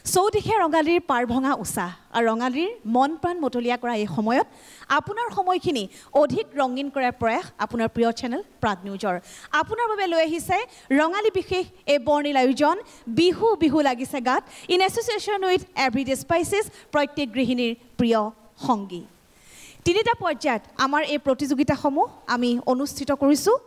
চৌদিশে ৰঙালীৰ পাৰ ভঙা উৎসাহ আৰু ৰঙালীৰ মন প্ৰাণ মতলীয়া কৰা এই সময়ত আপোনাৰ সময়খিনি অধিক ৰঙীন কৰাৰ প্ৰয়াস আপোনাৰ প্ৰিয় চেনেল প্ৰাগ নিউজৰ আপোনাৰ বাবে লৈ আহিছে ৰঙালী বিশেষ এই বৰ্ণিল আয়োজন বিহু বিহু লাগিছে গাত in association with everyday spices প্ৰত্যেক গৃহিণীৰ প্ৰিয় সংগী তিনিটা পৰ্যায়ত আমাৰ এই প্ৰতিযোগিতাসমূহ আমি অনুষ্ঠিত কৰিছোঁ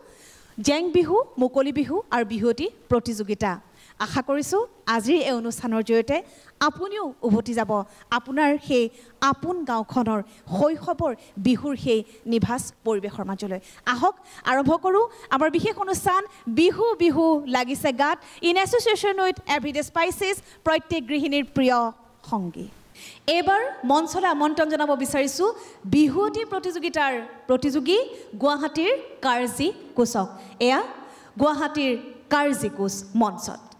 জেং বিহু মুকলি বিহু আৰু বিহুৱতী প্ৰতিযোগিতা আশা কৰিছোঁ আজিৰ এই অনুষ্ঠানৰ জৰিয়তে আপুনিও উভতি যাব আপোনাৰ সেই আপোন গাঁওখনৰ শৈশৱৰ বিহুৰ সেই নিভাজ পৰিৱেশৰ মাজলৈ আহক আৰম্ভ কৰোঁ আমাৰ বিশেষ অনুষ্ঠান বিহু বিহু লাগিছে গাত in association with everyday spices প্ৰত্যেক গৃহিণীৰ প্ৰিয় সংগী এইবাৰ মঞ্চলৈ আমন্ত্ৰণ জনাব বিচাৰিছোঁ বিহুৱতী প্ৰতিযোগিতাৰ প্ৰতিযোগী গুৱাহাটীৰ কাৰ্জি কোচক এয়া গুৱাহাটীৰ কাৰ্জি কোচ মঞ্চত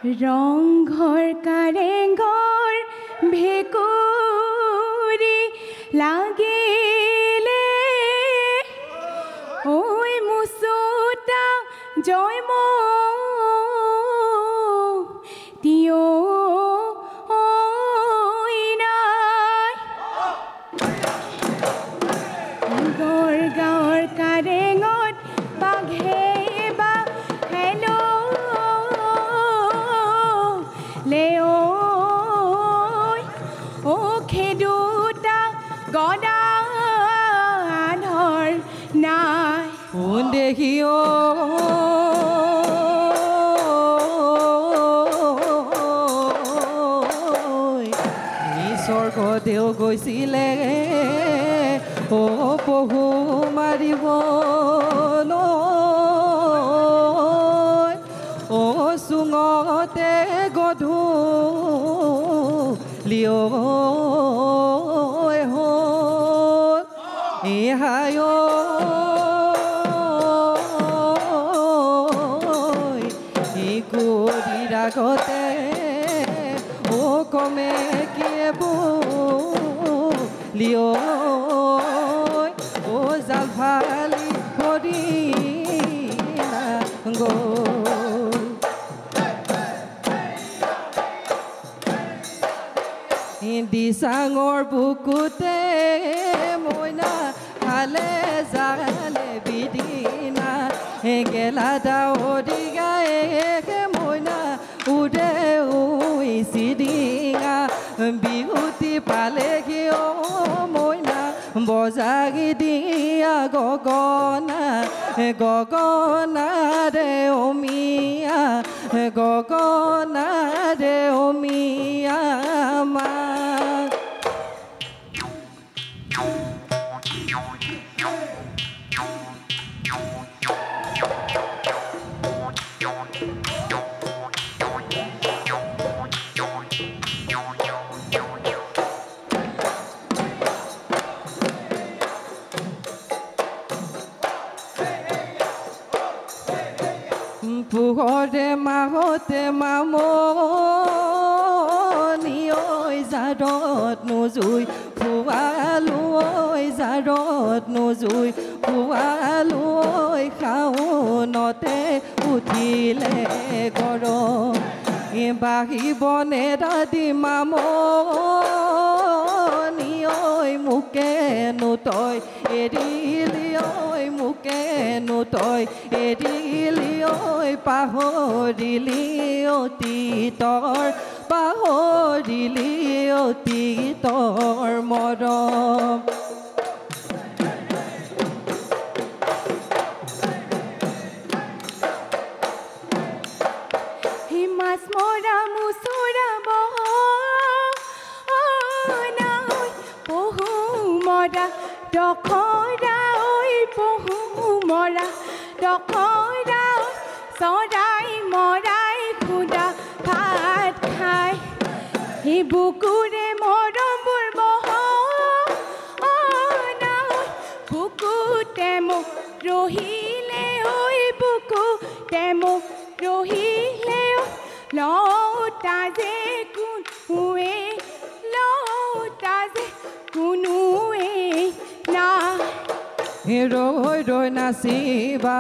ৰংঘৰ কাৰেংঘৰ ভেকুৰি লাগিলে ঐ মুচুতা জয় তিয় গড় গাঁৱৰ কাৰেঙত বাঘে খেদুতা গদাধৰ নাই দেখিও স্বৰ্গদেউ গৈছিলে অ পহু মাৰিব অ চুঙতে গধূলিও হায় গৰিৰ আগতে ও কমে কিয়ে বুলিও ও জাল ফালি কৰি দিচাঙৰ বুকুতে মইনা হালে জালে বিদিনা গেলা দাৱৰি গায়ে মইনা উদে চিডিঙা বিহুতি পালেহি অ মইনা বজাগি দিয়া গগনা গগনা ৰে অমিয়া গগনা ৰে অমিয়া মা পুহৰে মাহতে মামনি ঐ জাৰত নজুই ফুৱালো ঐ জাৰত নজুই ফুৱালো ঐ শাওনতে উঠিলে গৰম বাঢ়িবনে দাদি মামনি ঐ মোকেনো তই এৰিলি ঐ মোকেনো তই এৰিলি ঐ পাহৰিলি অতীতৰ পাহৰিলি অতীতৰ মৰম দখৰা ঐ পহু মৰা দখৰা চৰাই মৰাই খুদা ভাত খাই সেই বুকুৰে মৰমবোৰ বহনা বুকুতে মোক ৰহিলে ঐ বুকুতে মোক ৰহিলে লওঁতা যে কোনোৱে লওঁতা যে কোনোৱে না ৰৈ ৰৈ নাচিবা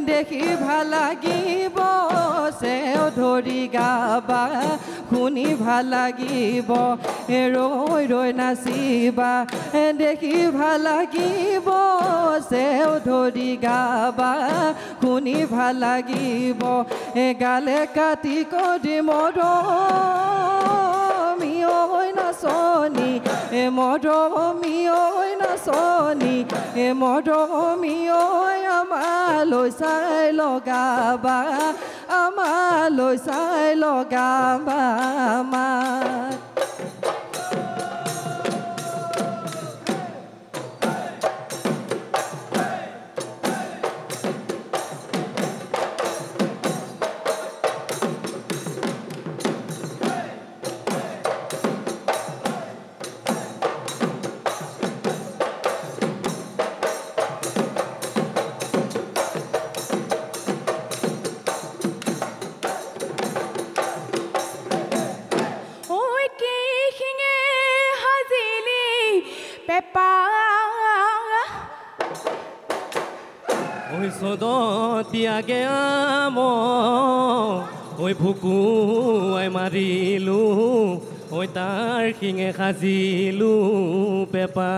দেখি ভাল লাগিব চেও ধৰি গাবা শুনি ভাল লাগিব ৰৈ ৰৈ নাচিবা দেখি ভাল লাগিব চেও ধৰি গাবা শুনি ভাল লাগিব গালে কাটি কৰি মৰমি ঐ নাচনি মৰমি ঐ নাচনি মৰমি ঐ আমালৈ চাই লগাবা আমালৈ চাই লগাবা আমাক Oi sodoti ageamo Oi buku ai marilu Oi tar kinge khazilu pepa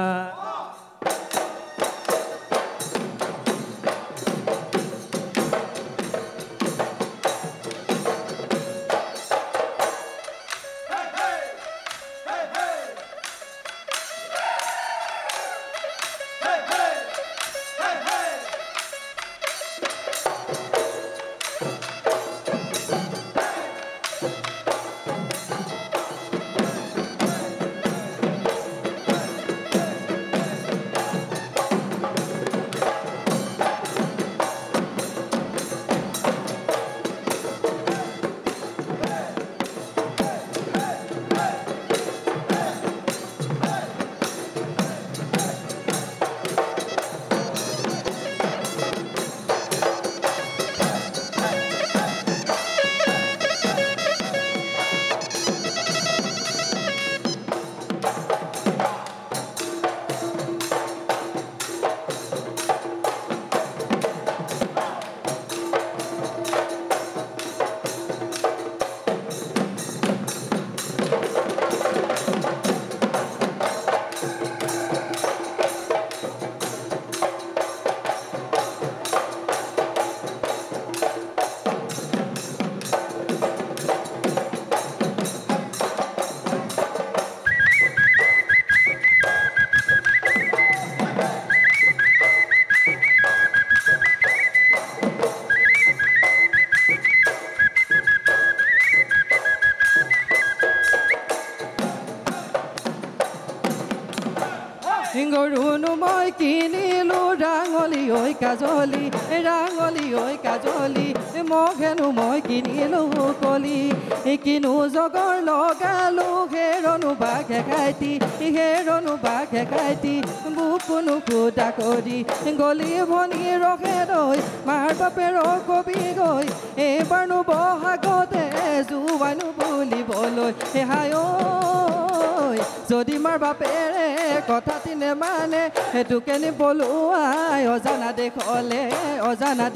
গৰুনো মই কিনিলো ৰাঙলী ঐ কাজলি ৰাঙলী ঐ কাজলি মহেনো মই কিনিলো কলি কিনো জগৰ লগালো হেৰনো বাঘে খাইতি বুকুনো ফুটা কৰি গলি ভনী ৰখে ৰৈ মাৰ বাপেৰ কবি গৈ এইবাৰনো বহাগতে জুৱানো বুলিবলৈ হাই ঐ যদি মাৰ বাপেৰে কথাটি নেমানে সেইটোকে নিবলুৱাই অজানা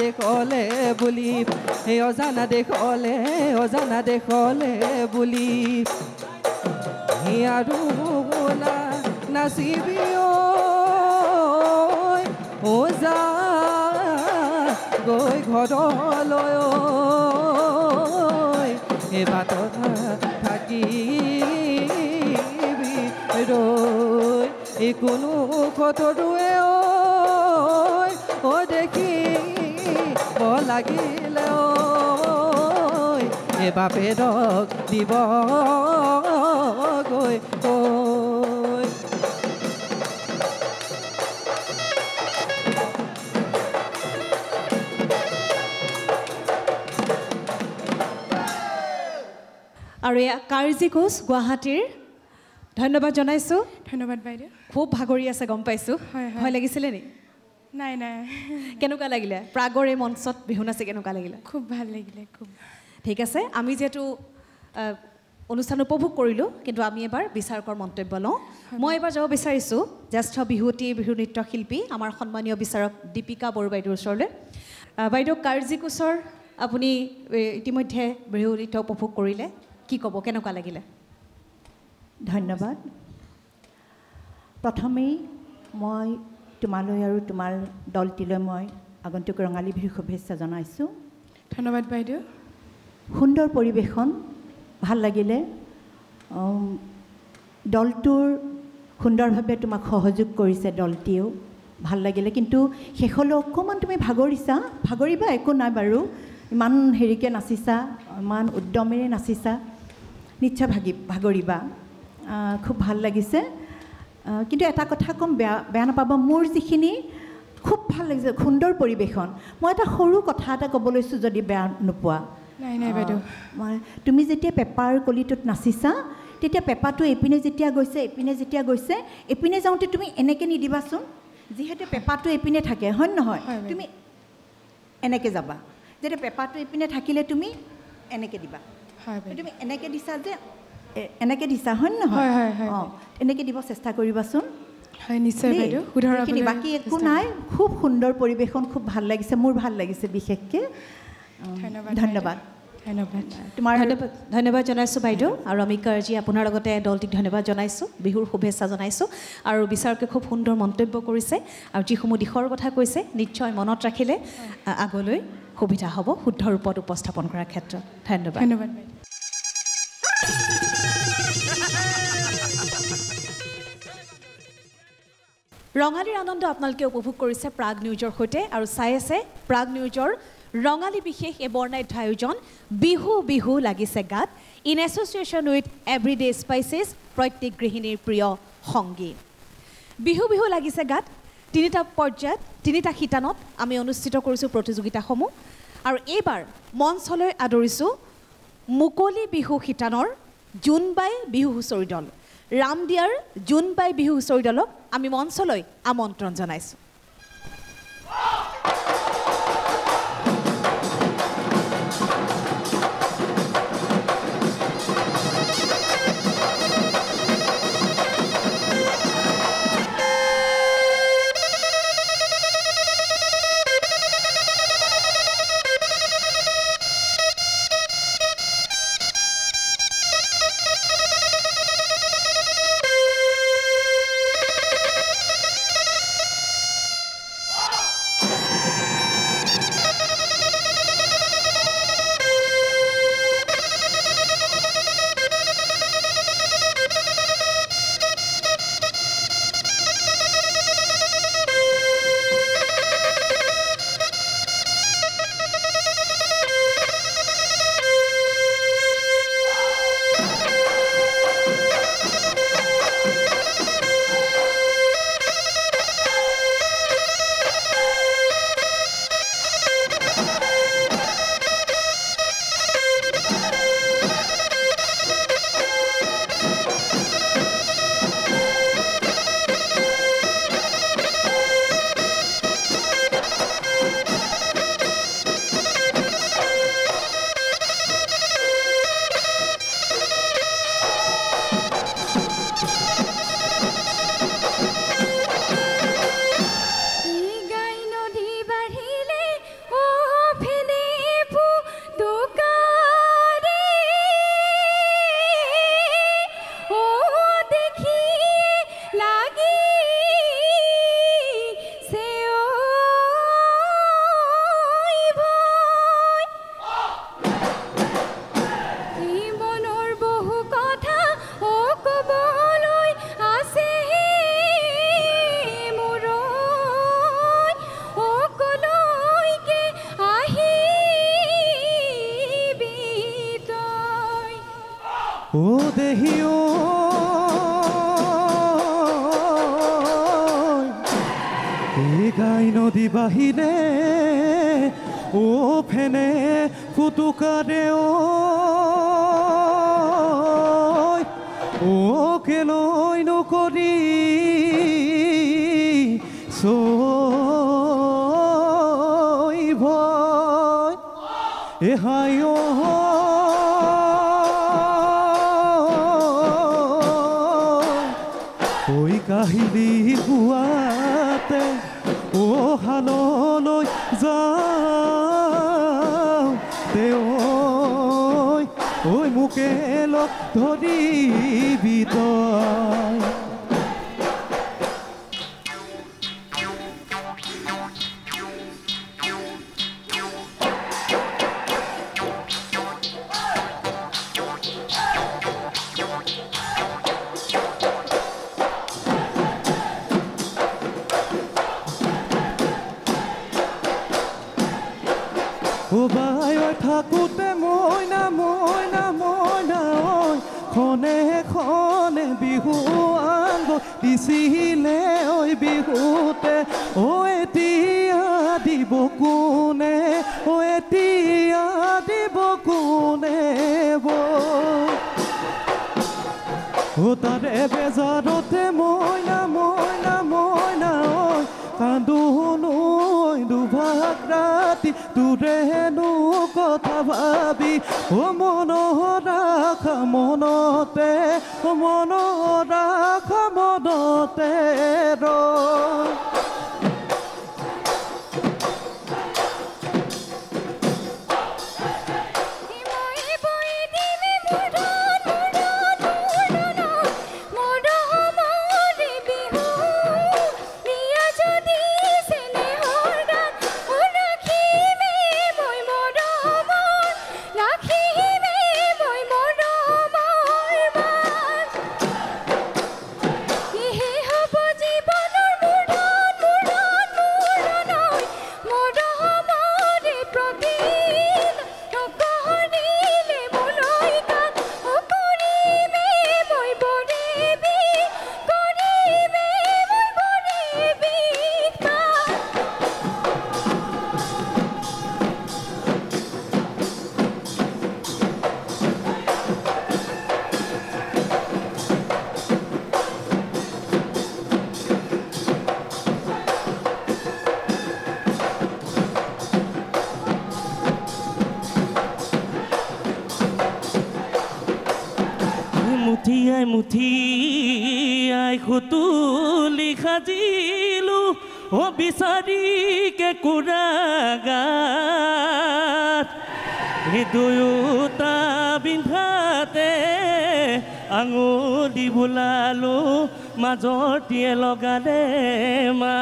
দেশলে বুলি এই অজানা দেশলে বুলি আৰু নাচিবি ঐ যা গৈ ঘৰলৈ এই বাটত থাকিবি ৰৈ এই কোনো খতৰুৱে ঐ দেখিব লাগিলে এই বাপেৰক দিব গৈ আৰু এয়া কাৰ্জি কোচ গুৱাহাটীৰ ধন্যবাদ জনাইছোঁ ধন্যবাদ বাইদেউ খুব ভাগৰি আছে গম পাইছোঁ ভয় লাগিছিলে নি নাই নাই কেনেকুৱা লাগিলে প্ৰাগৰ এই মঞ্চত বিহু নাচি কেনেকুৱা লাগিলে খুব ভাল লাগিলে খুব ঠিক আছে আমি যেহেতু অনুষ্ঠান উপভোগ কৰিলোঁ কিন্তু আমি এবাৰ বিচাৰকৰ মন্তব্য লওঁ মই এবাৰ যাব বিচাৰিছোঁ জ্যেষ্ঠ বিহুৱতী বিহু নৃত্য শিল্পী আমাৰ সন্মানীয় বিচাৰক দীপিকা বড়োবাইদেউৰ ওচৰলৈ বাইদেউ কাৰ্জি কোচৰ আপুনি ইতিমধ্যে বিহু নৃত্য উপভোগ কৰিলে কি ক'ব কেনেকুৱা লাগিলে ধন্যবাদ প্ৰথমেই মই তোমালৈ আৰু তোমাৰ দলটিলৈ মই আগন্তুক ৰঙালী বিহুৰ শুভেচ্ছা জনাইছোঁ ধন্যবাদ বাইদেউ সুন্দৰ পৰিৱেশন ভাল লাগিলে দলটোৰ সুন্দৰভাৱে তোমাক সহযোগ কৰিছে দলটিয়েও ভাল লাগিলে কিন্তু শেষলৈ অকণমান তুমি ভাগৰিবা একো নাই বাৰু ইমান হেৰিকৈ নাচিছা ইমান উদ্যমেৰে নাচিছা নিশ্চয় ভাগৰিবা খুব ভাল লাগিছে কিন্তু এটা কথা ক'ম বেয়া নাপাব মোৰ যিখিনি খুব ভাল লাগিছে সুন্দৰ পৰিৱেশন মই এটা সৰু কথা এটা ক'ব লৈছোঁ যদি বেয়া নোপোৱা নাই নাই বাইদেউ তুমি যেতিয়া পেপাৰ কলিটোত নাচিছা তেতিয়া পেপাৰটো এইপিনে যেতিয়া গৈছে এইপিনে যাওঁতে তুমি এনেকৈ নিদিবাচোন যিহেতু পেপাৰটো এইপিনে থাকে হয় নহয় তুমি এনেকৈ যাবা যেতিয়া পেপাৰটো এইপিনে থাকিলে তুমি এনেকৈ দিবা তুমি এনেকৈ দিছা যে এনেকৈ দিছা হয় নহয় অঁ এনেকৈ দিব চেষ্টা কৰিবাচোন হয় নিশ্চয় বাইদেউ বাকী একো নাই খুব সুন্দৰ পৰিৱেশন খুব ভাল লাগিছে মোৰ ভাল লাগিছে বিশেষকৈ ধন্যবাদ তোমাৰ ধন্যবাদ জনাইছোঁ বাইদেউ আৰু আমি কাৰ্জি আপোনাৰ লগতে দলটিক ধন্যবাদ জনাইছোঁ বিহুৰ শুভেচ্ছা জনাইছোঁ আৰু বিচাৰকে খুব সুন্দৰ মন্তব্য কৰিছে আৰু যিসমূহ দিশৰ কথা কৈছে নিশ্চয় মনত ৰাখিলে আগলৈ সুবিধা হ'ব শুদ্ধ ৰূপত উপস্থাপন কৰাৰ ক্ষেত্ৰত ধন্যবাদ ধন্যবাদ বাইদেউ ৰঙালীৰ আনন্দ আপোনালোকে উপভোগ কৰিছে প্ৰাগ নিউজৰ সৈতে আৰু চাই আছে প্ৰাগ নিউজৰ ৰঙালী বিশেষ এই বৰ্ণাঢ্য আয়োজন বিহু বিহু লাগিছে গাত in association with everyday spices প্ৰত্যেক গৃহিণীৰ প্ৰিয় সংগী বিহু বিহু লাগিছে গাত তিনিটা পৰ্যায়ত তিনিটা শিতানত আমি অনুষ্ঠিত কৰিছোঁ প্ৰতিযোগিতাসমূহ আৰু এইবাৰ মঞ্চলৈ আদৰিছোঁ মুকলি বিহু শিতানৰ জোনবাই বিহু হুঁচৰি দল ৰামদিয়াৰ জোনবাই বিহু হুঁচৰি দলক আমি মঞ্চলৈ আমন্ত্ৰণ জনাইছোঁ নদী বাহিৰে ও ফেনে ফুটুকা দে ও কেলৈ নকৰি চৈ ভয় এহাই ঐ কাহিলি গুৱাতে ও হাললৈ যাওঁ ঐ মোকে লগ ধৰিবি তই বাই থাকোঁতে মইনা মইনা মইনা ঐ খনে খনে বিহু আংগ দিছিলে ঐ বিহুতে ঐ এতিয়া দিব কোনে ঐ এতিয়া দিব কোনে ও তাৰে বেজাৰতে মইনা মইনা মইনা ঐ কান্দোনো দুভাগ ৰাতি তোৰেনো কথা ভাবি ও মনত ৰাখ মনতে মনত ৰাখ মনতে মুঠিয়াই খুতুলি সাজিলো ও বিচাৰি কেঁকুৰাগাত দুয়োটা বিন্ধাতে আঙুলি বোলালো মাজতে লগালে মা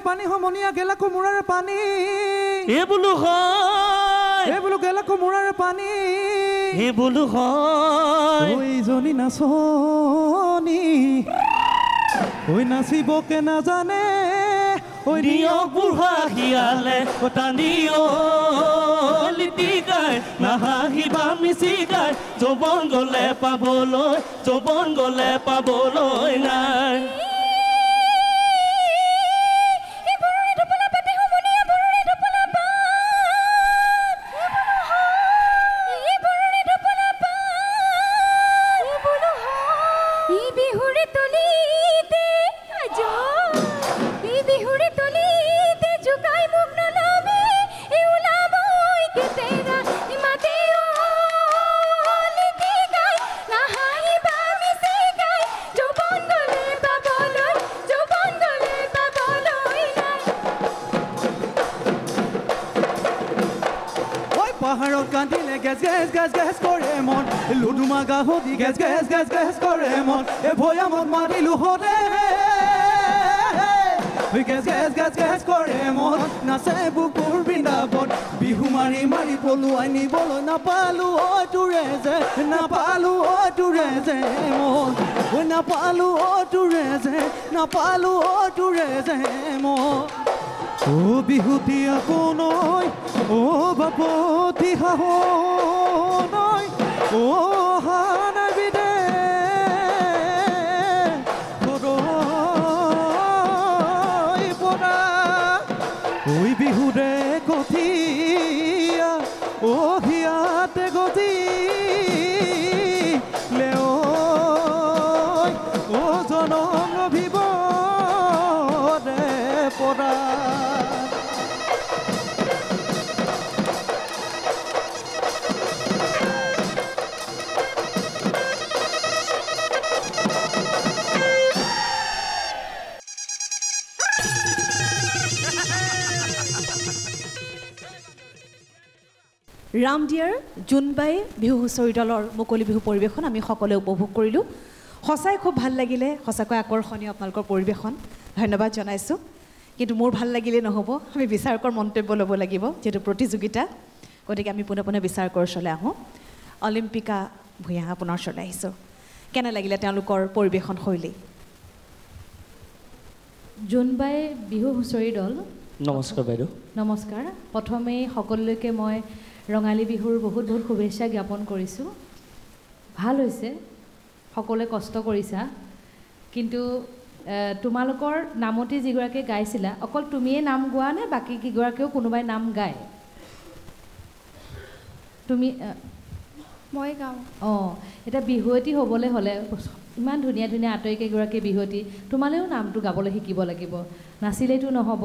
পানী সমনীয়া গেলা কোমোৰাৰ পানী এ বোলো হয় এ বোলো গেলা কোমোৰাৰ পানী এ বোলো হয় ঐ জনী নাচনী ঐ নাচিবকে নাজানে ঐ দিয়ক বুঢ়া শিয়ালে টানিও লিটি গাই নাহাহিবা মিচি গাই যৌৱন গলে পাবলৈ নাই গেছ গেছ গেছ গেছ কৰে মন লুডুমা গাহতি গেছ গেছ গেছ গেছ কৰে মন ভৈয়ামত মাৰিলো হৰে গেছ গেছ গেছ গেছ কৰে মন নাচে বুকুৰ বৃন্দাবন বিহু মাৰি মাৰি পলুৱাই নিবলৈ নাপালো তোৰে যে নাপালো তোৰে যে মন নাপালো তোৰে যে নাপালো তোৰে যে মন ও বিহুতি আপোনৈ ও বাপতি হাহনৈ ও হানাই বিদে ঘৰৈ পৰা ঐ বিহুৰে গঠিয়া ও হিয়াতে গঠি লেঐ ও জনম ৰভিবৰে পৰা ৰামদিয়াৰ জোনবাই বিহু হুঁচৰি দলৰ মুকলি বিহু পৰিৱেশন আমি সকলোৱে উপভোগ কৰিলোঁ সঁচাই খুব ভাল লাগিলে সঁচাকৈ আকৰ্ষণীয় আপোনালোকৰ পৰিৱেশন ধন্যবাদ জনাইছোঁ কিন্তু মোৰ ভাল লাগিলে নহ'ব আমি বিচাৰকৰ মন্তব্য ল'ব লাগিব যিহেতু প্ৰতিযোগিতা গতিকে আমি পুনৰ পুনৰ বিচাৰকৰ ওচৰলৈ আহোঁ অলিম্পিকা ভূঞা আপোনাৰ ওচৰলৈ আহিছোঁ কেনে লাগিলে তেওঁলোকৰ পৰিৱেশন শৈলী জোনবাই বিহু হুঁচৰি দল নমস্কাৰ বাইদেউ নমস্কাৰ প্ৰথমেই সকলোলৈকে মই ৰঙালী বিহুৰ বহুত বহুত শুভেচ্ছা জ্ঞাপন কৰিছোঁ ভাল হৈছে সকলোৱে কষ্ট কৰিছা কিন্তু তোমালোকৰ নামতি যিগৰাকীয়ে গাইছিলা অকল তুমিয়ে নাম গোৱা নে বাকী কিগৰাকীও কোনোবাই নাম গায় তুমি মই গাওঁ অঁ এতিয়া বিহুৱতী হ'বলৈ হ'লে ইমান ধুনীয়া ধুনীয়া আতৰিকেইগৰাকী বিহুৱতী তোমালৈও নামটো গাবলৈ শিকিব লাগিব নাচিলেইতো নহ'ব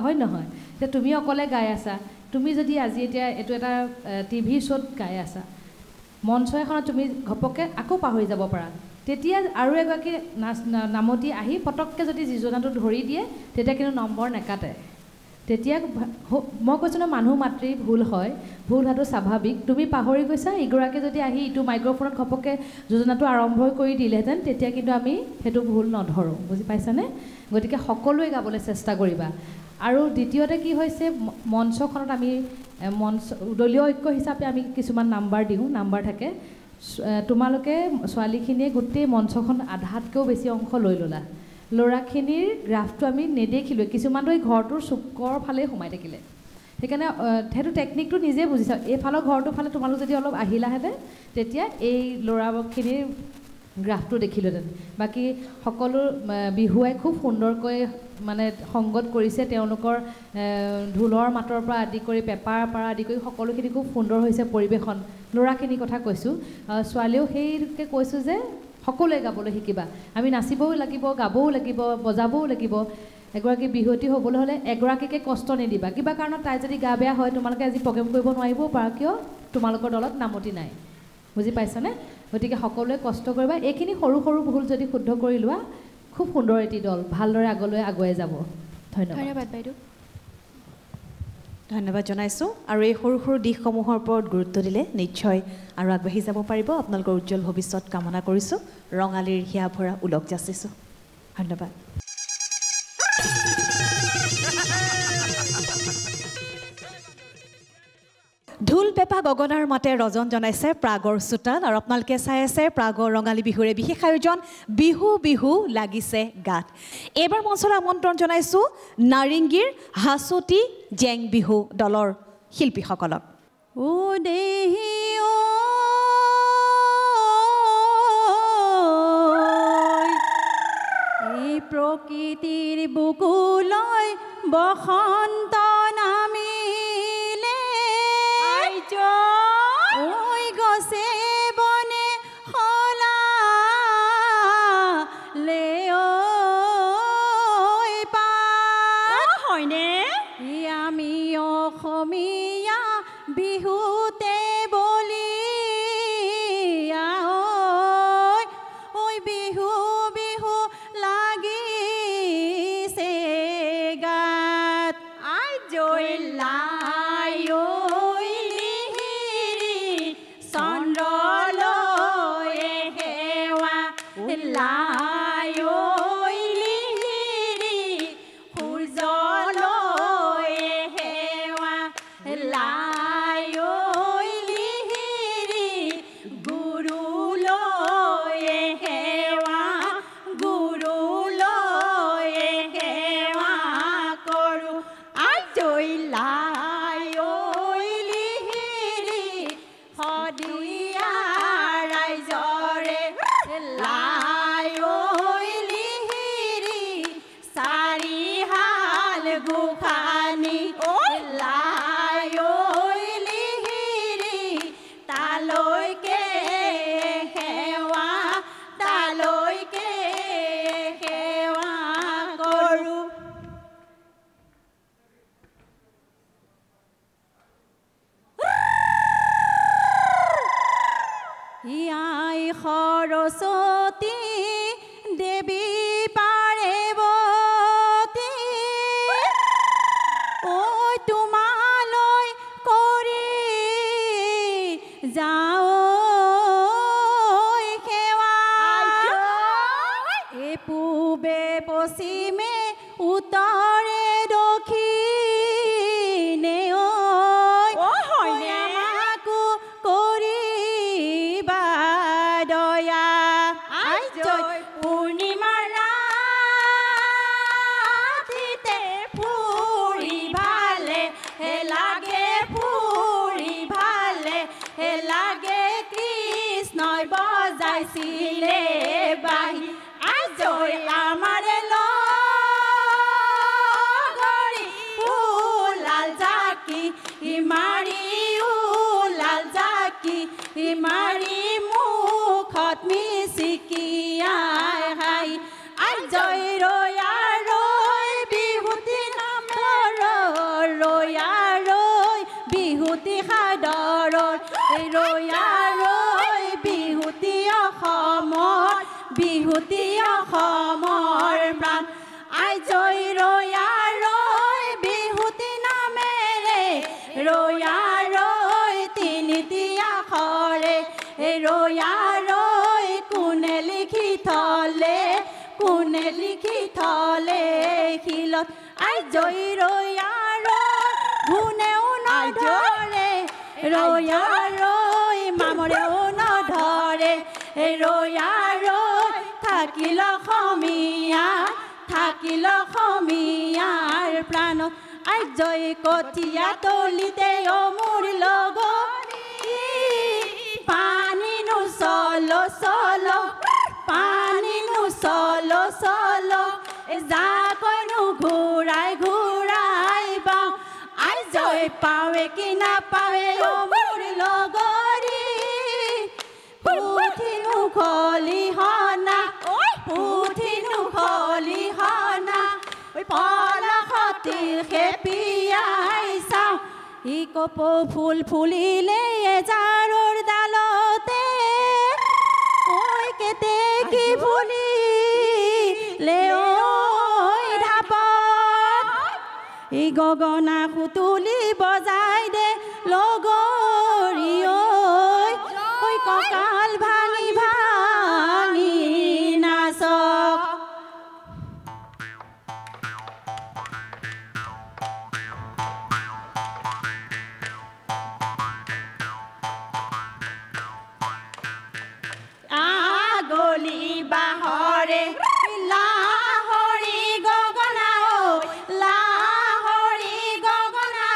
হয় নহয় এতিয়া তুমি অকলে গাই আছা তুমি যদি আজি এতিয়া এইটো এটা টিভি শ্ব'ত গাই আছা মঞ্চ এখনত তুমি ঘপককৈ আকৌ পাহৰি যাব পাৰা তেতিয়া আৰু এগৰাকী নামতি আহি পটককৈ যদি যিজনাটো ধৰি দিয়ে তেতিয়া কিন্তু নম্বৰ নেকাটে তেতিয়া মই কৈছোঁ ন মানুহ মাতৃ ভুল হয় ভুল হোৱাটো স্বাভাৱিক তুমি পাহৰি গৈছা ইগৰাকী যদি আহি ইটো মাইক্ৰফোনত ঘপককৈ যোজনাটো আৰম্ভ কৰি দিলেহেঁতেন তেতিয়া কিন্তু আমি সেইটো ভুল নধৰোঁ বুজি পাইছানে গতিকে সকলোৱে গাবলৈ চেষ্টা কৰিবা আৰু দ্বিতীয়তে কি হৈছে মঞ্চখনত আমি মঞ্চ দলীয় ঐক্য হিচাপে আমি কিছুমান নাম্বাৰ দিওঁ নাম্বাৰ থাকে তোমালোকে ছোৱালীখিনিয়ে গোটেই মঞ্চখন আধাতকৈও বেছি অংশ লৈ ল'লা ল'ৰাখিনিৰ গ্ৰাফটো আমি নেদেখিলোঁ কিছুমানটো এই ঘৰটোৰ চুকৰ ফালেই সোমাই থাকিলে সেইকাৰণে সেইটো টেকনিকটো নিজে বুজিছা এইফালৰ ঘৰটোৰ ফালে তোমালোক যদি অলপ আহিলাহেঁতেন তেতিয়া এই ল'ৰাখিনিৰ গ্ৰাফটো দেখিলোহেঁতেন বাকী সকলো বিহুৱাই খুব সুন্দৰকৈ মানে সংগত কৰিছে তেওঁলোকৰ ঢোলৰ মাতৰ পৰা আদি কৰি পেপাৰ পৰা আদি কৰি সকলোখিনি খুব সুন্দৰ হৈছে পৰিৱেশন ল'ৰাখিনিৰ কথা কৈছোঁ ছোৱালীও সেইকে কৈছোঁ যে সকলোৱে গাবলৈ শিকিবা আমি নাচিবও লাগিব গাবও লাগিব বজাবও লাগিব এগৰাকী বিহুৱতী হ'বলৈ হ'লে এগৰাকীকে কষ্ট নিদিবা কিবা কাৰণত তাই যদি গা বেয়া হয় তোমালোকে আজি প্ৰগ্ৰেম কৰিব নোৱাৰিবও পাৰা কিয় তোমালোকৰ দলত নামতি নাই বুজি পাইছানে গতিকে সকলোৱে কষ্ট কৰিবা এইখিনি সৰু সৰু ভুল যদি শুদ্ধ কৰি লোৱা খুব সুন্দৰ এটি দল ভালদৰে আগলৈ আগুৱাই যাব ধন্যবাদ বাইদেউ ধন্যবাদ জনাইছোঁ আৰু এই সৰু সৰু দিশসমূহৰ ওপৰত গুৰুত্ব দিলে নিশ্চয় আৰু আগবাঢ়ি যাব পাৰিব আপোনালোকৰ উজ্জ্বল ভৱিষ্যত কামনা কৰিছোঁ ৰঙালীৰ হিয়া ভৰা উলক যাচিছোঁ ধন্যবাদ ঢোল পেঁপা গগনাৰ মাতে ৰজন জনাইছে প্ৰাগৰ চোতাল আৰু আপোনালোকে চাই আছে প্ৰাগৰ ৰঙালী বিহুৰে বিশেষ আয়োজন বিহু বিহু লাগিছে গাত এইবাৰ মঞ্চলৈ আমন্ত্ৰণ জনাইছোঁ নাৰিংগীৰ হাঁচতি জেং বিহু দলৰ শিল্পীসকলক ও দেহি এই প্ৰকৃতিৰ বুকুলৈ বসন্ত নামিলে ঐ গছে বনে সলালে হয়নে আমি অসমীয়া বিহুতে বলি ঐ বিহু বিহু লাগিছে গাত তালৈকে সেৱা তালৈকে সেৱা কৰোঁ আই সৰস্বতী দেৱী পাৰ্বতী ঐ তোমালৈ কৰি যাওঁ সেৱা এই পূবে পশ্চিমে উত্তৰে দক্ষিণে আমাকো কৰিবা দয়া পূৰ্ণিমাৰ ৰাতিতে ফুৰি ভালে লাগে ফুৰি ভালে লাগে কৃষ্ণই বজাইছিলে বাহি আজৈ আমাৰে লগৰী ওলাল জাকি মাৰি ওলাল জাকি মাৰি মুখত মিচিকিয়াই হাই আজৈ ৰয়া ৰৈ বিহুতি নাম ৰয়া ৰৈ বিহুতি সাদৰৰ ৰয়া ৰৈ বিহুতি অসমৰ বিহুতি অসমৰ প্ৰাণ আজৈ ৰয়া ৰৈ বিহুতি নামেৰে ৰয়া ৰৈ তিনিটি আখৰে ৰয়া ৰৈ কোনে লিখি থলে শিলত আজৈ ৰয়া ৰৈ গুণেও নধৰে ৰয়া ৰৈ মামৰেও নধৰে ৰয়া ৰৈ থাকিল অসমীয়াৰ প্ৰাণত আজৈ কঠীয়া তলিতে মোৰ লগৰী পানীনো চলো চলো পানীনো চলো চলো জাকৈনো ঘূৰাই ঘূৰাই পাওঁ আজৈ পাৱে কি নাপাৱে মোৰ লগৰী পুথিনো খলিহনা পলসতিৰ খেপিয়াই চাওঁ ই কপৌ ফুল ফুলিলে জাৰৰ ডালতে ঐ কেতেকী ফুলিলে ঐ ঢাপত ই গগনা সুতুলি বজাই দে লগৰী ঐ কঁকাল ভাঙি ভাঙি নাচক আগলি বাহৰে লাহৰি গগনা লাহৰি গগনা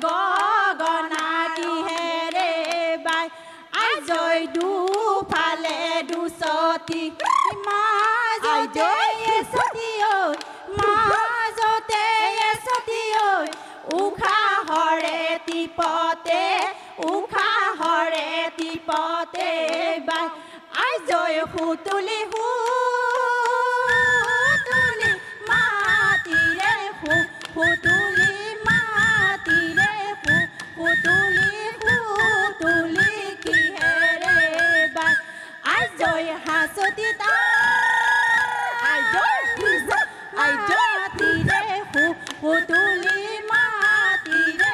গগনা কিহেৰে বাই আজৈ দুফালে দুচতি মাজতে এচতি উশাহৰে টিপতে বাই আজৈ সুতুলি মাতিৰে সুতুলি কিহেৰে বাই আজৈ হাঁচতি সুতুলি মাতিৰে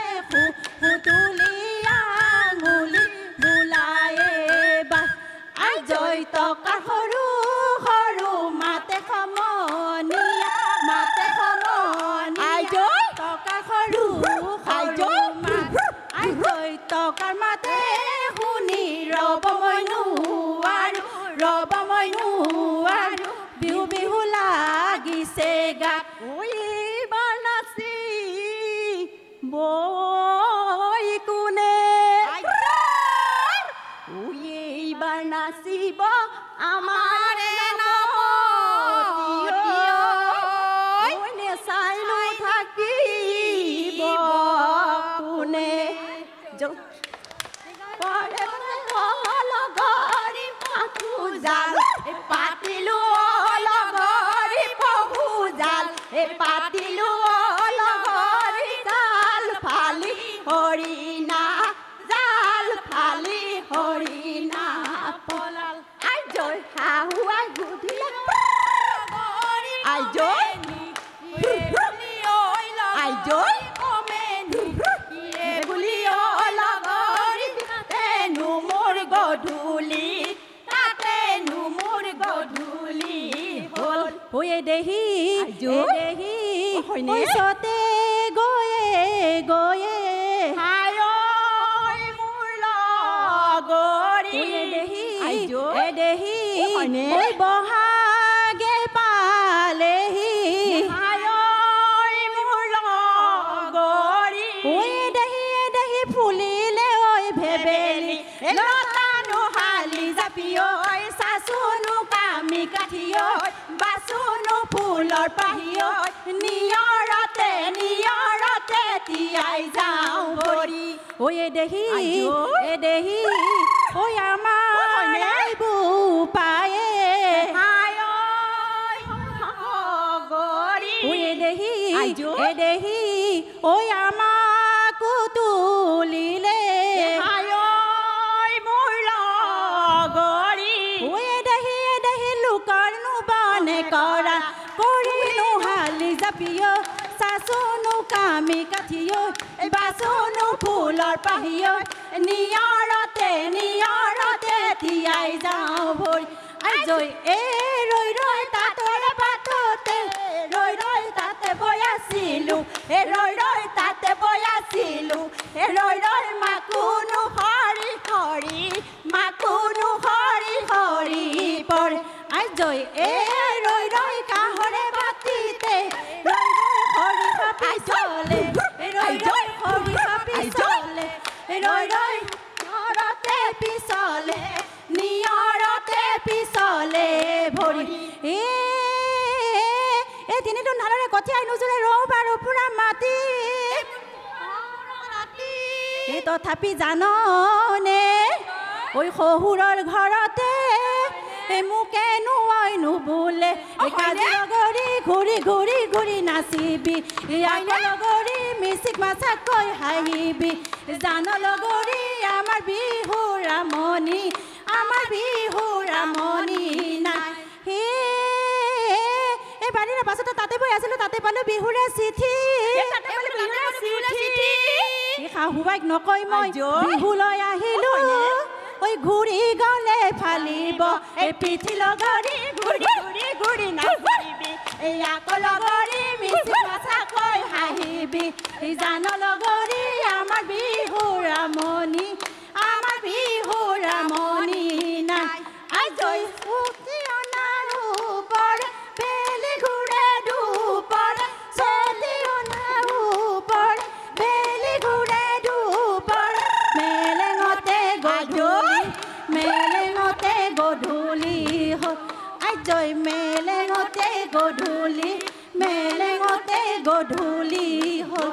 সুতুলি আঙুলি বোলায়ে বাই আজৈ টকা সৰু সৰু মাতে সমনীয়া টকা সৰু সৰু আজৈ টকাৰ মাতে শুনি ৰব মই নোৱাৰো বিহু বিহু লাগিছে গাত এইবাৰ নাচি বৈ কোনে এইবাৰ নাচিব আমাৰ চাই লৈ থাকিব কোনে লগৰী পহু জাল পাতিলো লগৰী পহু জাল পাতিলো লগৰী জাল ফালি হৰিণা জাল ফালি হৰিণা পলাল আইজৈ শাহুৱাই সুধিলে আইজৈ আইজৈ বুলি লগৰী তাতেনো মোৰ গধূলি তাতেনো মোৰ গধূলি হ'ল ঐ দেহি দেহি ওচৰতে গৈয়ে গৈয়ে হায় মোৰ লগৰী দেহি আইজৈ দেহি হয়নে? ঐ বহাগে পালেহি হায় মোৰ লগৰী ঐ দেহি ফুলিলে ঐ ভেবেলি লতানো হালি জাপি ঐ চাচুনো কামি কাঠি ঐ বাচুনো ফুলৰ পাহি ঐ নিয়ৰতে তিয়াই যাওঁ ভৰি ঐ দেহি আইজৈ। দেহি ঐ আমাৰ হয়নে? আইবু পায়ে হায় লগৰী ঐ দেহি আইজৈ। দেহি ঐ আমাকো তুলিলে হায় মোৰ লগৰী ঐ দেহি লোকৰনো বনে কৰা কৰিনো হালি জাপিও চাচুনো কামি কাঠিও বাচুনো ফুলৰ পাহি ঐ নিয়ৰতে তিয়াই যাওঁ ভৰি আইজৈ এ ৰৈ ৰৈ তাঁতৰ পাততে ৰৈ তাতে বৈ আছিলো ৰৈ তাতে বৈ আছিলো ৰৈ মাকুনো হৰি হৰি মাকুনো হৰি হৰি পৰে আইজৈ এ ৰৈ কাহৰে বাতিতে ৰৈ হৰি পাপি চলে ৰৈ হৰি পাপি চলে ৰৈ নিয়ৰতে পিছলে ভৰি এই তিনিটো ধানৰে কঠিয়াই নোজোৰে ৰৌ বাৰু পুৰা মাটি এই তথাপি জাননে ঐ শহুৰৰ ঘৰতে মোকে নোৱৈনো বোলে কাজি লগৰী ঘূৰি নাচিবি আকৌ লগৰী মিচিক মাছাকৈ হাঁহিবি জান লগৰী আমাৰ বিহু ৰামনি নাই এই বাৰীৰে পাছতে তাতে বৈ আছিলো তাতে পালো বিহুৰে চিঠি শাহুবাইক নকৈ মই বিহুলৈ আহিলো ঐ ঘূৰি গলে ফালিব এই পিঠি লগৰী ঘূৰি নাচিবি আকৌ লগৰী মিচিক মাছাকৈ হাঁহিবি জান লগৰী আমাৰ বিহু ৰামনি নাই আইজৈ বেলি ঘূৰে দুপৰ চলি ওপৰ বেলি ঘূৰে দুপৰ মেলেঙতে গধূলি হ'ল আইজৈ মেলেঙতে গধূলি হ'ল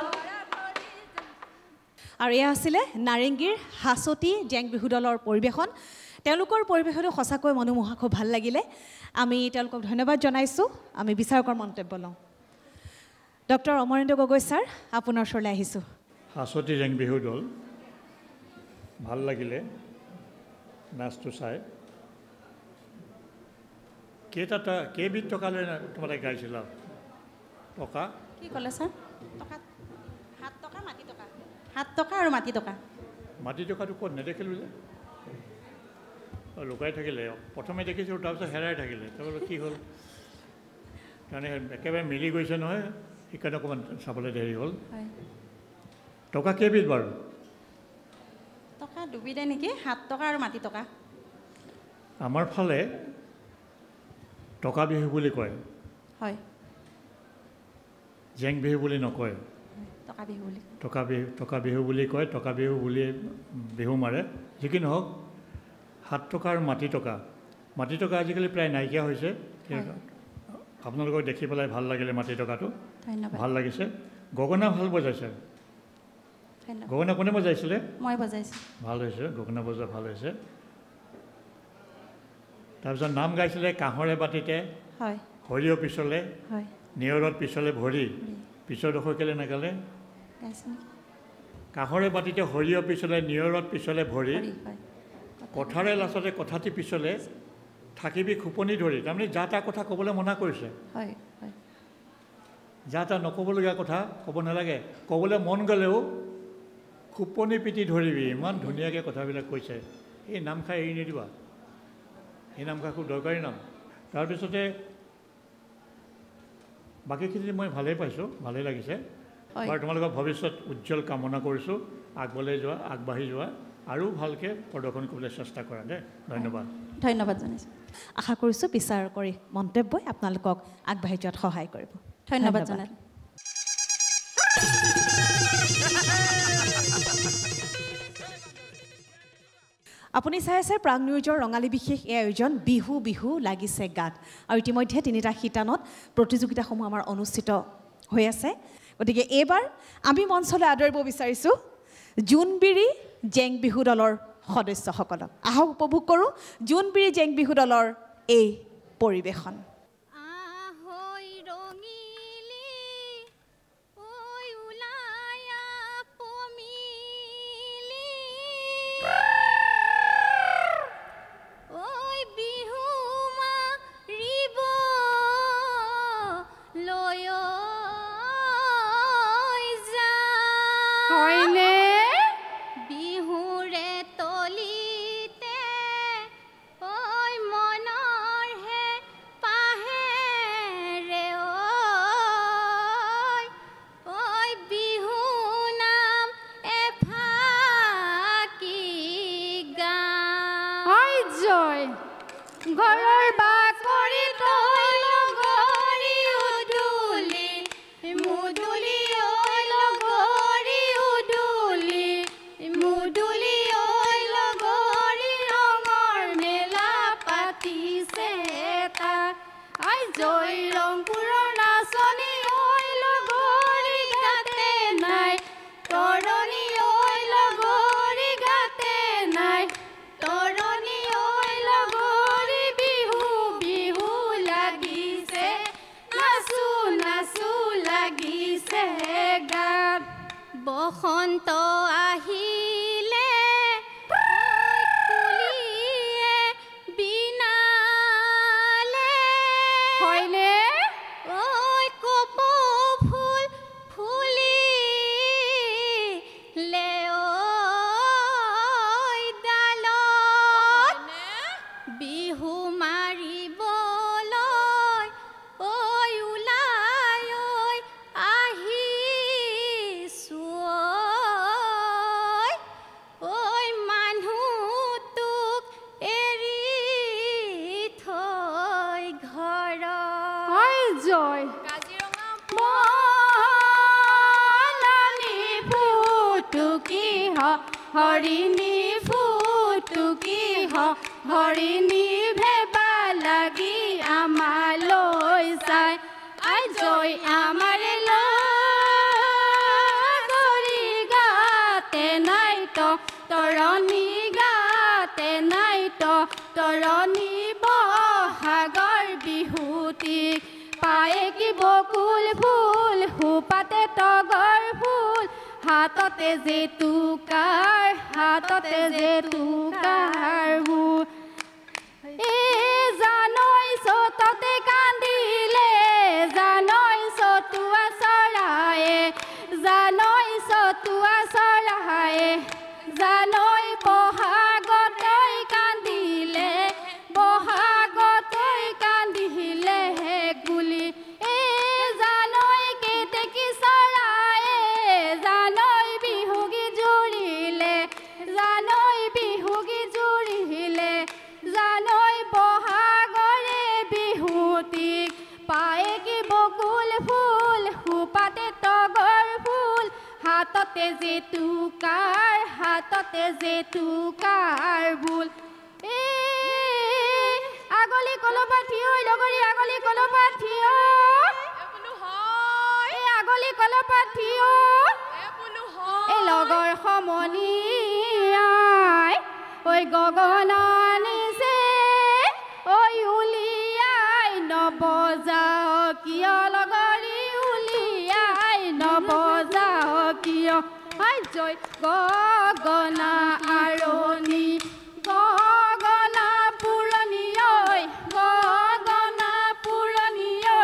আৰু এয়া আছিলে নাৰেংগীৰ হাছতি জেং বিহু দলৰ পৰিৱেশন তেওঁলোকৰ পৰিৱেশটো সঁচাকৈ মনোমোহা খুব ভাল লাগিলে আমি তেওঁলোকক ধন্যবাদ জনাইছোঁ আমি বিচাৰকৰ মন্তব্য লওঁ ডক্টৰ অমৰেন্দ্ৰ গগৈ ছাৰ আপোনাৰ ওচৰলৈ আহিছোঁ হাছতি জেং বিহু দল ভাল লাগিলে নাচটো চাই কেইবিধ টকালৈ তোমালোকে গাইছিলা টকা কি ক'লে ছাৰ টকা 7 টকা মাটি টকা 7 টকা আৰু মাটি টকা মাটি টকাটো ক'ত নেদেখিলোঁ যে লুকাই থাকিলে প্ৰথমে দেখিছোঁ তাৰপিছত হেৰাই থাকিলে তাৰপিছত কি হ'ল কাৰণে একেবাৰে মিলি গৈছে নহয় সেইকাৰণে অকণমান চাবলৈ দেৰি হ'ল টকা কেইবিধ বাৰু টকা দুবিধে নেকি 7 টকা আৰু মাটি টকা আমাৰ ফালে টকা বিহু বুলি কয় হয় জেং বিহু বুলি নকয় টকা বিহু বুলি টকা বিহু বুলি কয় টকা বিহু বুলি বিহু মাৰে যি কি নহওক 7 টকা আৰু মাটি টকা আজিকালি প্ৰায় নাইকিয়া হৈছে আপোনালোকক দেখি পেলাই ভাল লাগিলে মাটি টকাটো ধন্যবাদ ভাল লাগিছে গগনা ভাল বজাইছে গগনা কোনে বজাইছিলে মই বজাইছোঁ ভাল হৈছে গগনা বজোৱা ভাল হৈছে তাৰপিছত নাম গাইছিলে কাঁহৰে বাতিতে হয় সৰিয়হ পিছলে হয় নেওৰত পিছলে ভৰি পিছৰডোখৰ কেলে নাগালে কাঁহৰে বাতিতে সৰিয়হ পিছলে নেওৰত পিছলে ভৰি কথাৰে লাচতে কথাটি পিছলে থাকিবি খোপনি ধৰি তাৰমানে যা তা কথা ক'বলৈ মনা কৰিছে হয় হয় যা তা নক'বলগীয়া কথা ক'ব নালাগে ক'বলৈ মন গ'লেও খোপনি পিটি ধৰিবি ইমান ধুনীয়াকৈ কথাবিলাক কৈছে এই নামষাৰ এৰি নিদিবা এই নামষাৰ খুব দৰকাৰী নাম তাৰপিছতে বাকীখিনি মই ভালেই পাইছোঁ ভালেই লাগিছে আৰু তোমালোকৰ ভৱিষ্যত উজ্জ্বল কামনা কৰিছোঁ আগবাঢ়ি যোৱা আৰু ভালকৈ প্ৰদৰ্শন কৰিবলৈ চেষ্টা কৰা দেই ধন্যবাদ ধন্যবাদ জনাইছোঁ আশা কৰিছোঁ বিচাৰ কৰি মন্তব্যই আপোনালোকক আগবাঢ়ি যোৱাত সহায় কৰিব ধন্যবাদ জনাইছোঁ আপুনি চাই আছে প্ৰাগ নিউজৰ ৰঙালী বিশেষ এই আয়োজন বিহু বিহু লাগিছে গাত আৰু ইতিমধ্যে 3টা শিতানত প্ৰতিযোগিতাসমূহ আমাৰ অনুষ্ঠিত হৈ আছে গতিকে এইবাৰ আমি মঞ্চলৈ আদৰিব বিচাৰিছোঁ জোনবিৰি জেং বিহু দলৰ সদস্যসকলক আহক উপভোগ কৰোঁ জোনবিৰি জেং বিহু দলৰ এই পৰিৱেশন বসন্ত আহিলে কুলিয়ে বিনালে হয়নে ঐ কপৌ ফুল ফুলিলে ঐ ডালত বিহু মাৰিবলৈ ঐ ওলাই ঐ আহিছো ঐ মানুহটোক এৰি থৈ ঘৰ জয় মলানি ফুটুকি হৰিণী ফুটুকি হৰিণী ভেবা লাগি আমালৈ চাই আই জয় আমাৰে লৰি গাতে নাই তৰণি গাতে নাই তৰণি বহাগৰ বিহুটিক পায়ে কি বকুল ফুল সোপাতে তগৰ ফুল হাততে জেতুকাৰ বুল জানৈ চততে কান্দিলে জানৈ চতুৱা চৰায়ে জানৈ চতুৱা চৰায়ে জানৈ বহাগতৈ কান্দিলে বহাগতৈ কান্দিলে গুলি জানৈ কেতেকী চৰায়ে জানৈ বিহুগী জুৰিলে জানৈ বিহুগী জুৰিলে জানৈ বহাগৰে বিহুটিক পায়ে কি বকুল ফুল সোপাতে তগৰ ফুল হাততে জেতুকাৰ বুল আগলি কলপাঠি ঐ লগৰী আগলি কলপাঠি আগলি কলপাঠি এই লগৰ গগনা নিছে ঐ উলিয়াই নবজাও কিয় লগৰী উলিয়াই নবজাও কিয় আই জয় গগনা আৰণী গগনা পুৰণি ঐ গগনা পুৰণি ঐ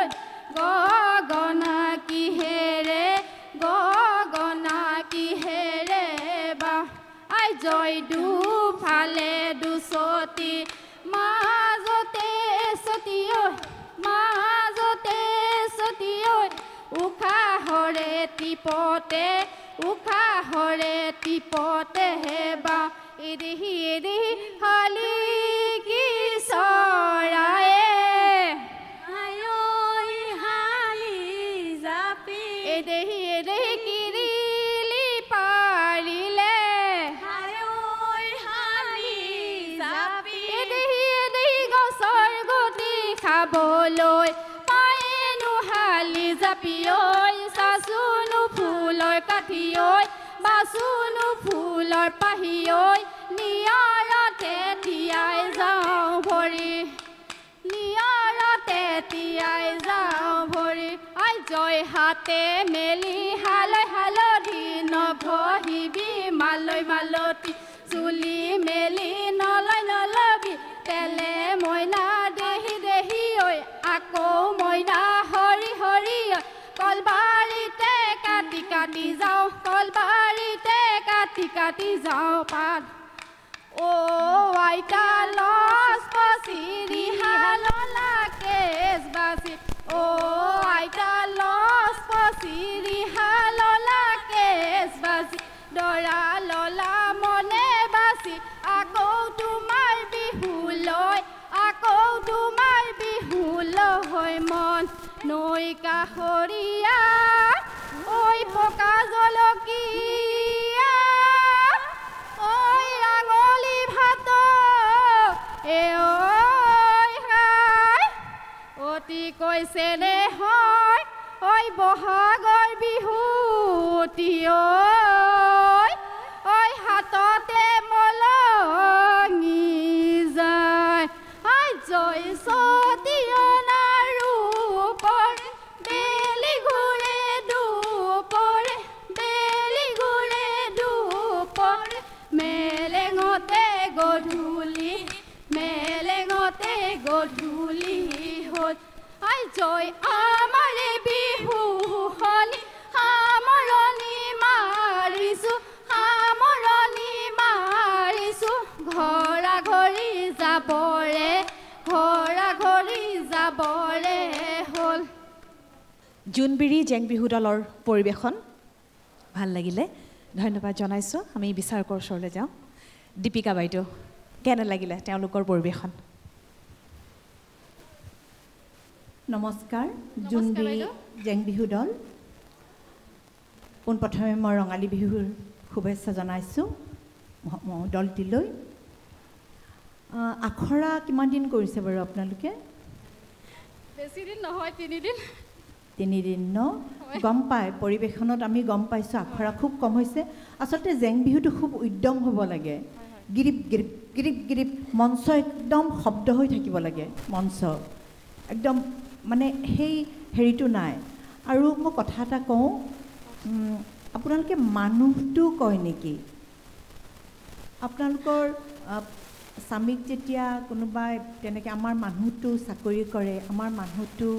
গগনা কিহেৰে বা আই জয় দুফালে দুচতি মাজতে চতি ঐ উশাহৰে টিপতে হেবা ইৰিহি হালি কি চৰায়ে আয়ৈ হালি জাপি এদেহি কিৰিলি পাৰিলে আয়ৈ হালি জাপি এদেহি গছৰ গুটি খাবলৈ পায়েনো হালি জাপি ঐ চাচুনো ফুলৰ কাঠি ঐ বাচুনো ফুলৰ পাহি ঐ নিয়ৰতে তিয়াই যাওঁ ভৰি আই জয় হাতে মেলি হালধি নঘহিবি মালৈ মালতি চুলি মেলি নলবি তেলে মইনা দেহি ঐ আকৌ মইনা হৰি ঐ কলবাৰীতে কাটি যাওঁ পাত ও আইতা লছ পচিৰি হাললা কেছ বাচি ও আইতা লছ পচিৰি হাললা কেছ বাচি দৰা ললা মনে বাচি আকৌ তোমাৰ বিহুলৈ মন নৈ কাষৰীয়া ঐ পকা জলকীয়া ঐ আঙলি ভাত অতি কৈছে নে হয় ঐ বহাগৰ বিহুতি ঐ হাততে মলঙি যায় আই জয় সতীয়নাৰ ৰূপৰে বেলি ঘূৰে দুপৰে মেলেঙতে গধূলি হ'ল আই জয় আমাৰে বিহু হলি সামৰণি মাৰিছো ঘৰা ঘৰি যাবৰে হ'ল জোনবিৰি জেং বিহু দলৰ পৰিৱেশন ভাল লাগিলে ধন্যবাদ জনাইছোঁ আমি বিচাৰকৰ ওচৰলৈ যাওঁ দীপিকা বাইদেউ কেনে লাগিলে তেওঁলোকৰ পৰিৱেশন নমস্কাৰ জোনবিৰি জেং বিহু দল পোনপ্ৰথমে মই ৰঙালী বিহুৰ শুভেচ্ছা জনাইছোঁ দলটিলৈ আখৰা কিমান দিন কৰিছে বাৰু আপোনালোকে বেছি দিন নহয় 3 দিন ন গম পায় পৰিৱেশনত আমি গম পাইছোঁ আখৰা খুব কম হৈছে আচলতে জেং বিহুটো খুব উদ্যম হ'ব লাগে গিৰিপ মঞ্চ একদম শব্দ হৈ থাকিব লাগে মঞ্চ একদম মানে সেই হেৰিটো নাই আৰু মই কথা এটা কওঁ আপোনালোকে মানুহটো কয় নেকি আপোনালোকৰ স্বামীক যেতিয়া কোনোবাই তেনেকৈ আমাৰ মানুহটো চাকৰি কৰে আমাৰ মানুহটো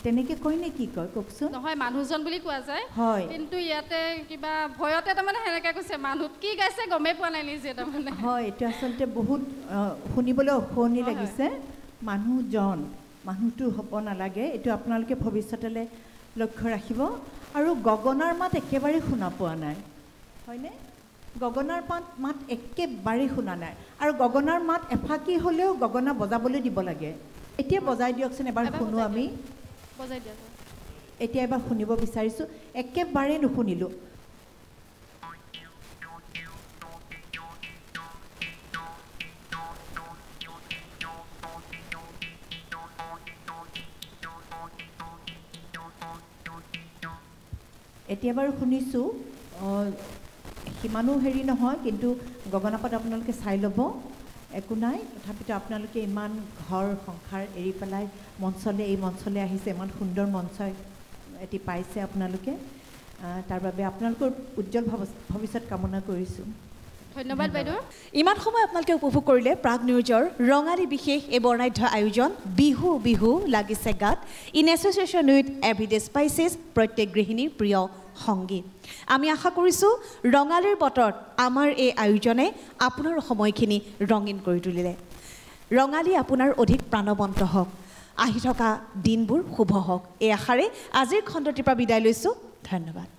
তেনেকৈ কয় নে কি কয় কওকচোন নহয় মানুহজন বুলি কোৱা যায় হয় কিন্তু ইয়াতে কিবা ভয়তে তাৰমানে সেনেকৈ কৈছে মানুহত কি গাইছে গমেই পোৱা নাই নিজে তাৰমানে হয় এইটো আচলতে বহুত শুনিবলৈ অশুৱনি লাগিছে মানুহটো হ'ব নালাগে এইটো আপোনালোকে ভৱিষ্যতলৈ লক্ষ্য ৰাখিব আৰু গগনাৰ মাত একেবাৰে শুনা পোৱা নাই হয়নে গগনাৰ মাত একেবাৰে শুনা নাই আৰু গগনাৰ মাত এফাকি হ'লেও গগনা বজাবলৈ দিব লাগে এতিয়া বজাই দিয়কচোন এবাৰ শুনো আমি বজাই দিয়া এতিয়া এবাৰ শুনিব বিচাৰিছোঁ একেবাৰে নুশুনিলোঁ এতিয়া বাৰু শুনিছোঁ সিমানো হেৰি নহয় কিন্তু গগনাপাত আপোনালোকে চাই ল'ব একো নাই তথাপিতো আপোনালোকে ইমান ঘৰ সংসাৰ এৰি পেলাই এই মঞ্চলৈ আহিছে ইমান সুন্দৰ মঞ্চ এটি পাইছে আপোনালোকে তাৰ বাবে আপোনালোকৰ উজ্জ্বল ভৱিষ্যত কামনা কৰিছোঁ ধন্যবাদ বাইদেউ ইমান সময় আপোনালোকে উপভোগ কৰিলে প্ৰাগ নিউজৰ ৰঙালী বিশেষ এই বৰ্ণাঢ্য আয়োজন বিহু বিহু লাগিছে গাত in association with everyday spices প্ৰত্যেক গৃহিণীৰ প্ৰিয় সংগীত আমি আশা কৰিছোঁ ৰঙালীৰ বতৰত আমাৰ এই আয়োজনে আপোনাৰ সময়খিনি ৰঙীন কৰি তুলিলে ৰঙালী আপোনাৰ অধিক প্ৰাণৱন্ত হওক আহি থকা দিনবোৰ শুভ হওক এই আশাৰে আজিৰ খণ্ডটিৰ পৰা বিদায় লৈছোঁ ধন্যবাদ